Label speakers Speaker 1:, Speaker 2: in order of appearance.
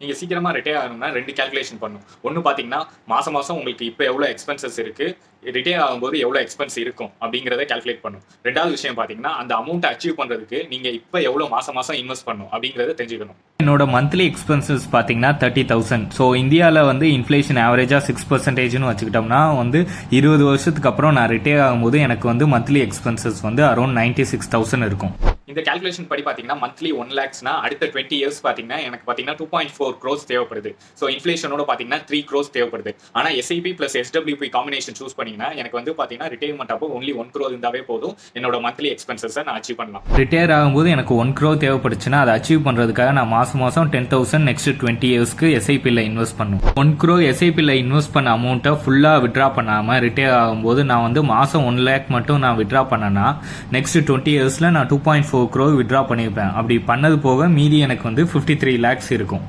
Speaker 1: நீங்க சீக்கிரமா ரிட்டையர் ஆகணும்னா 2 கால்குலேஷன் பண்ணும். ஒன்னு பாத்தீங்கன்னா மாசம் மாசம் உங்களுக்கு இப்ப எவ்வளவு எக்ஸ்பென்சஸ் இருக்கு, ரிட்டையர் ஆகும்போது எவ்வளவு எக்ஸ்பென்ஸ் இருக்கும் அப்படிங்கறத கால்குலேட் பண்ணும். ரெண்டாவது விஷயம் பாத்தீங்கன்னா அந்த அமௌண்ட் அச்சீவ் பண்றதுக்கு நீங்க இப்ப எவ்வளவு மாசம் மாசம் இன்வெஸ்ட் பண்ணும் அப்படிங்கறத தெரிஞ்சுக்கணும்.
Speaker 2: என்னோட மந்த்லி எக்ஸ்பென்சஸ் பார்த்தீங்கன்னா 30,000. ஸோ இந்தியாவில் வந்து இன்ஃப்ளேஷன் ஆவரேஜாக 6%ன்னு வச்சுக்கிட்டோம்னா வந்து 20 வருஷத்துக்கு அப்புறம் நான் ரிட்டையர் ஆகும்போது எனக்கு வந்து மந்த்லி எக்ஸ்பென்சஸ் வந்து அரௌண்ட் 96,000 இருக்கும்.
Speaker 1: இந்த கால்குலேஷன் படி பாத்தீங்கன்னா மந்த்லி 1 lakhsனா அடுத்த 20 இயர்ஸ் பாத்தீங்கன்னா எனக்கு பாத்தீங்கன்னா 2.4 crores தேவைப்படுது. ஸோ இன்ஃப்ளேஷனோட பாத்தீங்கன்னா 3 crores தேவைப்படுது. ஆனா SIP plus SWP combination choose பண்ணீங்கன்னா எனக்கு வந்து பாத்தீங்கன்னா ரிட்டையர்மெண்ட் அப்போ ஒன்லி 1 crore இருந்தாவே போதும் என்னோட மந்த்லி எக்ஸ்பென்சஸ் நான் அச்சீவ் பண்ணலாம்.
Speaker 2: ரிட்டையர் ஆகும்போது எனக்கு 1 crore தேவைப்படுச்சுன்னா அதை அச்சீவ் பண்ணுறதுக்காக நான் மாதம் 10,000 நெக்ஸ்ட் 20 இயர்ஸ்க்கு எஸ்ஐபியில் இன்வெஸ்ட் பண்ணும். 1 crore எஸ்ஐபியில் இன்வெஸ்ட் பண்ண அமௌண்ட்டை ஃபுல்லாக விட்ரா பண்ணாமல் ரிட்டையர் ஆகும்போது நான் வந்து மாதம் 1 lakh மட்டும் நான் விட்ரா பண்ணேன்னா நெக்ஸ்ட் 20 இயர்ஸில் நான் 2.4 crore விட்ரா பண்ணியிருப்பேன். அப்படி பண்ணது போக மீதி எனக்கு வந்து 53 lakhs இருக்கும்.